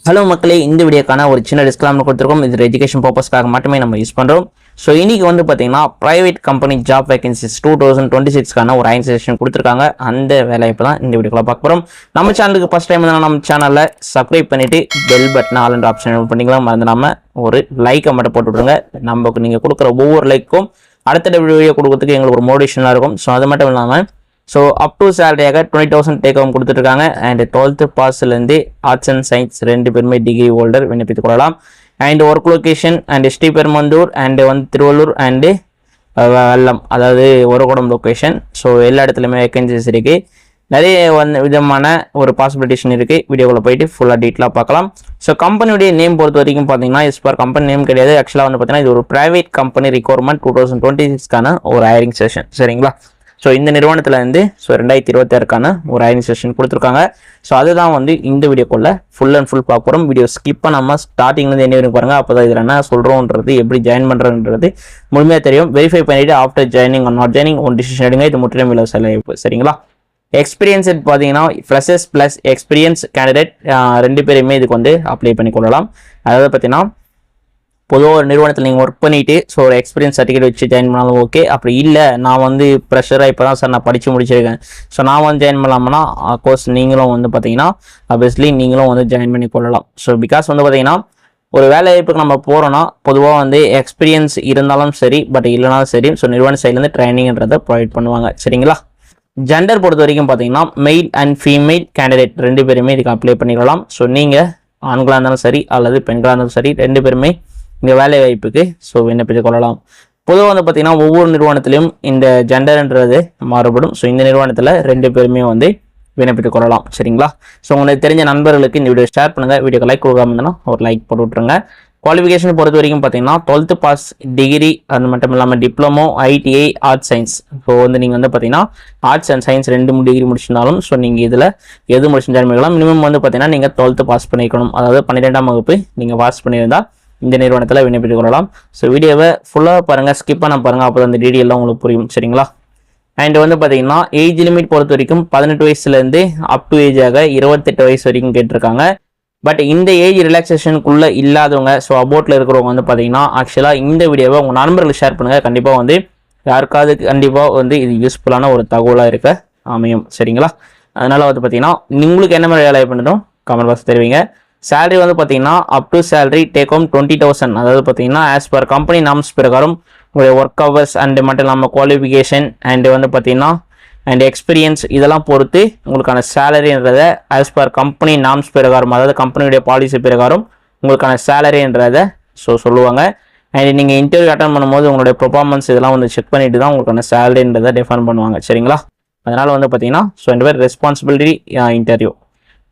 Hello மக்களே, இந்த வீடியோக்கான ஒரு சின்ன டிஸ்க்ளைமர் கொடுத்துருக்கோம். இது எஜுகேஷன் பர்பஸ்க்காக மட்டுமே நம்ம யூஸ் பண்ணுறோம். ஸோ இன்னைக்கு பார்த்தீங்கன்னா ப்ரைவேட் கம்பெனி ஜாப் வேகன்சிஸ் 2026க்கான ஒரு ஆன்சேஷன் கொடுத்துருக்காங்க. அந்த வேலையை தான் இந்த வீடியோக்குள்ள பார்க்க போகிறோம். நம்ம சேனலுக்கு ஃபஸ்ட் டைம் தான் நம்ம சேனலில் சப்ஸ்கிரைப் பண்ணிவிட்டு பெல் பட்டன் ஆல் என்ற ஆப்ஷன் பண்ணிக்கலாம். மறந்துடாமல் ஒரு லைக்கை மட்டும் போட்டு விட்ருங்க. நமக்கு நீங்கள் கொடுக்குற ஒவ்வொரு லைக்கும் அடுத்த வீடியோ கொடுக்கறதுக்கு எங்களுக்கு ஒரு மோட்டிவேஷனாக இருக்கும். ஸோ அது மட்டும் இல்லாமல் அப் டு சேலரியாக 20,000 டேக் ஹோம் கொடுத்துருக்காங்க. அண்ட் 12th பாஸ்லேருந்து ஆர்ட்ஸ் அண்ட் சயின்ஸ் 2 பேருமே டிகிரி ஹோல்டர் விண்ணப்பித்துக் கொள்ளலாம். And work location and Sriperumbudur and Tiruvallur and Vellam, அதாவது ஒரகுடம் லொக்கேஷன். ஸோ எல்லா இடத்துலையுமே வேகன்சிஸ் இருக்குது. நிறைய விதமான ஒரு பாசிபிலிட்டேஷன் இருக்குது. வீடியோக்குள்ளே போயிட்டு ஃபுல்லாக டீட்டெயிலாக பார்க்கலாம். ஸோ கம்பெனியுடைய நேம் பொறுத்த வரைக்கும் பார்த்தீங்கன்னா இஸ்பார் கம்பெனி நேம் கிடையாது. ஆக்சுவலாக பார்த்தீங்கன்னா இது ஒரு ப்ரைவேட் கம்பெனி ரிக்வயர்மெண்ட் 2026க்கான ஒரு ஹையரிங் செஷன். சரிங்களா? ஸோ இந்த நிறுவனத்தில் 2026க்கான ஒரு ஹையரிங் செஷன் கொடுத்துருக்காங்க. ஸோ அதுதான் இந்த வீடியோக்குள்ள ஃபுல் அண்ட் ஃபுல் பார்க்க போகிறோம். வீடியோ ஸ்கிப் பண்ணாமல் ஸ்டார்டிங்லேருந்து என்ன வரைக்கும் பாருங்கள். அப்போ தான் இதில் என்ன சொல்கிறோன்றது, எப்படி ஜாயின் பண்ணுறதுன்றது முழுமையாக தெரியும். வெரிஃபை பண்ணிவிட்டு after joining or not joining one decision எடுங்க. இது முற்றிலும் இலவச செலவு. சரிங்களா? எக்ஸ்பீரியன்ஸ் பார்த்தீங்கன்னா ஃப்ரெஷர்ஸ் ப்ளஸ் எக்ஸ்பீரியன்ஸ் கேண்டிடேட் 2 பேருமே இதுக்கு அப்ளை பண்ணி கொள்ளலாம். அதாவது பார்த்தீங்கன்னா பொதுவாக ஒரு நிறுவனத்தில் நீங்கள் ஒர்க் பண்ணிவிட்டு ஒரு எக்ஸ்பீரியன்ஸ் சர்டிஃபிகேட் வச்சு ஜாயின் பண்ணாலும் ஓகே. அப்படி இல்லை, நான் ப்ரெஷராக இப்போ தான் சார் நான் படித்து முடிச்சிருக்கேன், ஸோ நான் ஜாயின் பண்ணலாம்னா கோர்ஸ் நீங்களும் பார்த்தீங்கன்னா ஆப்வியஸ்லி நீங்களும் ஜாயின் பண்ணி கொள்ளலாம். ஸோ பிகாஸ் பார்த்தீங்கன்னா ஒரு வேலை வாய்ப்புக்கு நம்ம போகிறோன்னா பொதுவாக எக்ஸ்பீரியன்ஸ் இருந்தாலும் சரி, பட் இல்லைனாலும் சரி, ஸோ நிறுவன சைட்லேருந்து ட்ரைனிங்கிறத ப்ரொவைட் பண்ணுவாங்க. சரிங்களா? ஜெண்டர் பொறுத்த வரைக்கும் பார்த்தீங்கன்னா மெயில் அண்ட் ஃபீமேல் கேண்டிடேட் 2 பேருமே இதுக்கு அப்ளை பண்ணிக்கலாம். ஸோ நீங்கள் ஆண்களாக இருந்தாலும் சரி அல்லது பெண்களாக இருந்தாலும் சரி 2 பேருமே இங்கே வேலை வாய்ப்புக்கு விண்ணப்பித்துக் கொள்ளலாம். பொதுவாக பார்த்தீங்கன்னா ஒவ்வொரு நிறுவனத்திலையும் இந்த ஜெண்டர்ன்றது மாறுபடும். ஸோ இந்த நிறுவனத்தில் 2 பேருமே விண்ணப்பித்துக் கொள்ளலாம். சரிங்களா? ஸோ உங்களுக்கு தெரிஞ்ச நண்பர்களுக்கு இந்த வீடியோ ஷேர் பண்ணுங்கள். வீடியோக்கு லைக் கொடுக்காம இருந்தனா ஒரு லைக் போட்டு விட்ருங்க. குவாலிஃபிகேஷன் பொறுத்த வரைக்கும் பார்த்தீங்கன்னா 12th பாஸ் டிகிரி, அது மட்டும் இல்லாமல் diploma, ITI, arts science. So நீங்கள் பார்த்தீங்கன்னா ஆர்ட்ஸ் அண்ட் சயின்ஸ் 2 டிகிரி முடிச்சிருந்தாலும் ஸோ நீங்கள் இதில் எது முடிச்சு ஜாயின் பண்ணிக்கலாம். மினிமம் பார்த்தீங்கன்னா நீங்கள் 12th பாஸ் பண்ணிக்கணும். அதாவது 12ஆம் வகுப்பு நீங்கள் பாஸ் பண்ணியிருந்தால் இந்த நிறுவனத்தில் விண்ணப்பித்துக் கொள்ளலாம். ஸோ வீடியோவை ஃபுல்லாக பாருங்கள், ஸ்கிப் பண்ண பாருங்கள், அப்போ அந்த டீட்டெயிலாம் உங்களுக்கு புரியும். சரிங்களா? அண்ட் பார்த்தீங்கன்னா ஏஜ் லிமிட் பொறுத்த வரைக்கும் 18 வயசுலேருந்து அப் டு ஏஜாக 28 வயசு வரைக்கும் கேட்டிருக்காங்க. பட் இந்த ஏஜ் ரிலாக்ஸேஷனுக்குள்ளே இல்லாதவங்க, ஸோ அபோட்டில் இருக்கிறவங்க பார்த்தீங்கன்னா ஆக்சுவலாக இந்த வீடியோவை உங்கள் நண்பர்களுக்கு ஷேர் பண்ணுங்கள். கண்டிப்பாக யாருக்காவது கண்டிப்பாக இது யூஸ்ஃபுல்லான ஒரு தகவலாக இருக்க அமையும். சரிங்களா? அதனால் பார்த்தீங்கன்னா உங்களுக்கு என்ன மாதிரி வேலை பண்ணணும் கமெண்ட் பாக்ஸ் தெரிவிங்க. சேலரி பார்த்தீங்கன்னா up to salary take home 20,000. அதாவது பார்த்தீங்கன்னா ஆஸ் பர் கம்பெனி நாம்ஸ் பிரகாரம் உங்களுடைய ஒர்க் ஹவர்ஸ் அண்ட் மட்டும் இல்லாமல் குவாலிஃபிகேஷன் அண்ட் பார்த்தீங்கன்னா அண்ட் எக்ஸ்பீரியன்ஸ் இதெல்லாம் பொறுத்து உங்களுக்கான சேலரின்றதை ஆஸ் பர் கம்பெனி நாம்ஸ் பிரகாரம், அதாவது கம்பெனியுடைய பாலிசி பிரகாரம் உங்களுக்கான சேலரின்றதை சொல்லுவாங்க. அண்ட் நீங்கள் இன்டர்வியூ அட்டன் பண்ணும்போது உங்களுடைய பெர்ஃபார்மன்ஸ் இதெல்லாம் செக் பண்ணிட்டு தான் உங்களுக்கான சேலரின்றதை டிஃபைன் பண்ணுவாங்க. சரிங்களா? அதனால் பார்த்தீங்கன்னா இந்த மாதிரி ரெஸ்பான்சிபிலிட்டி இன்டர்வியூ.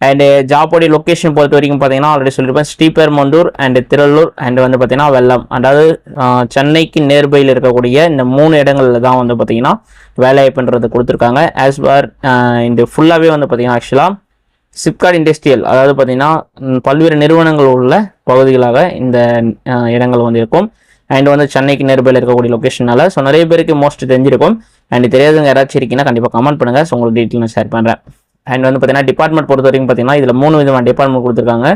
அண்ட் ஜாபோடைய லொக்கேஷன் பொறுத்த வரைக்கும் பார்த்தீங்கன்னா ஆல்ரெடி சொல்லியிருப்பேன், ஸ்ரீபெரும்புதூர் அண்ட் திருவள்ளூர் அண்ட் பார்த்தீங்கன்னா வெல்லம், அதாவது சென்னைக்கு நேர்பையில் இருக்கக்கூடிய இந்த 3 இடங்களில் தான் பார்த்தீங்கன்னா வேலைவாய்ப்புன்றது கொடுத்துருக்காங்க. ஆஸ் பர் இந்த ஃபுல்லாகவே பார்த்தீங்கன்னா ஆக்சுவலாக சிப்காட் இண்டஸ்ட்ரியல், அதாவது பார்த்தீங்கன்னா பல்வேறு நிறுவனங்கள் உள்ள பகுதிகளாக இந்த இடங்கள் இருக்கும். அண்ட் சென்னைக்கு நேர்பையில் இருக்கக்கூடிய லொக்கேஷனால ஸோ நிறைய பேருக்கு மோஸ்ட் தெரிஞ்சிருக்கும். அண்ட் தெரியாதவங்க யாராச்சும் இருக்கீங்கன்னா கண்டிப்பாக கமெண்ட் பண்ணுங்கள். ஸோ உங்களுக்கு டீட்டெயில் நான் ஷேர் பண்ணுறேன். அண்ட் பார்த்தீங்கன்னா டிபார்ட்மெண்ட் பொறுத்த வரைக்கும் பார்த்தீங்கன்னா இதில் 3 விதமான டிபார்ட்மெண்ட் கொடுத்துருக்காங்க.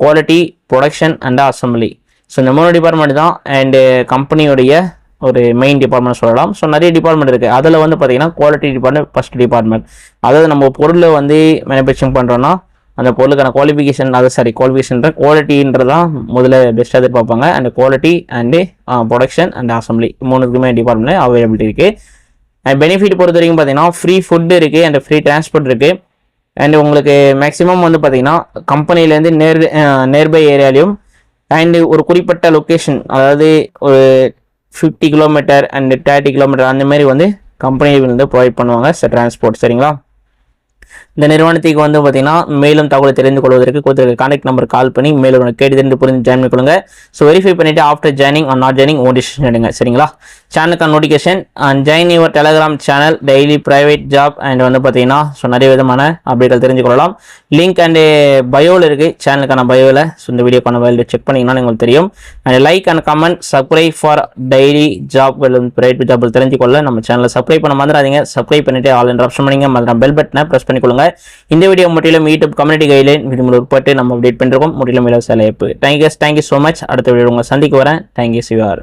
Quality, production and assembly. So இந்த 3 டிபார்ட்மெண்ட் தான் அண்டு கம்பெனியுடைய ஒரு மெயின் டிபார்ட்மெண்ட் சொல்லலாம். ஸோ நிறைய டிபார்ட்மெண்ட் இருக்குது. அதில் பார்த்தீங்கன்னா குவாலிட்டி டிபார்ட்மெண்ட் ஃபஸ்ட் டிபார்ட்மெண்ட். அதாவது நம்ம பொருளை மேனுஃபேக்சரிங் பண்ணுறோன்னா அந்த பொருளுக்கான குவாலிஃபிகேஷன், குவாலிட்டின்றதான் முதல்ல பெஸ்ட்டாக எதிர்பார்ப்பாங்க. And quality and production and assembly 3க்குமே டிபார்ட்மெண்ட் அவைலபிலிட்டி இருக்குது. அண்ட் பெனிஃபிட் பொறுத்த வரைக்கும் பார்த்தீங்கன்னா ஃப்ரீ ஃபுட்டு இருக்குது அண்ட் ஃப்ரீ டிரான்ஸ்போர்ட் இருக்குது. அண்ட் உங்களுக்கு மேக்ஸிமம் பார்த்தீங்கன்னா கம்பெனிலேருந்து நேர்பை ஏரியாலையும் அண்ட் ஒரு குறிப்பிட்ட லொக்கேஷன், அதாவது ஒரு 50 கிலோமீட்டர் அண்ட் 30 கிலோமீட்டர் அந்த மாதிரி கம்பெனி ப்ரொவைட் பண்ணுவாங்க சார் டிரான்ஸ்போர்ட். சரிங்களா? இந்த நிறுவனத்துக்கு பார்த்தீங்கன்னா மேலும் தகவலை தெரிந்து கொள்வதற்கு கொடுத்துருக்க கான்டாக்ட் நம்பர் கால் பண்ணி மேலும் கேட்டு தெரிந்து புரிஞ்சு ஜாயின் பண்ணிக்கொள்ளுங்க. ஸோ வெரிஃபை பண்ணிவிட்டு after joining or not joining own decision எடுங்க. சரிங்களா? சேனலுக்கான notification and join your Telegram channel daily private job and பார்த்தீங்கன்னா நிறைய விதமான அப்டேட்கள் தெரிஞ்சுக்கொள்ளலாம். லிங்க் அண்டு பயோவில் இருக்குது, சேனலுக்கான பயோவில். ஸோ இந்த வீடியோக்கான பயோவில் செக் பண்ணிங்கன்னா உங்களுக்கு தெரியும். And like and comment subscribe for daily job private job தெரிஞ்சுக்கொள்ள நம்ம சேனலை சப்ஸ்கிரைப் பண்ண மறந்துடாதீங்க. சப்ஸ்கிரைப் பண்ணிவிட்டு ஆல் என்ற ஆப்ஷன் பண்ணிங்க. மறந்துடாம பெல் பட்டனை ப்ரெஸ் பண்ணிக்கொள்ளுங்க. கொடுத்துருக்காங்க. இந்த வீடியோ முற்றிலும் யூடியூப் கம்யூனிட்டி கைட்லைன் விதிமுறை உட்பட்டு நம்ம அப்டேட் பண்ணிருக்கோம். முற்றிலும் இலவச அழைப்பு. Thank you so much. அடுத்த வீடியோ உங்களை சந்திக்க வரேன். தேங்க்யூ சிவார்.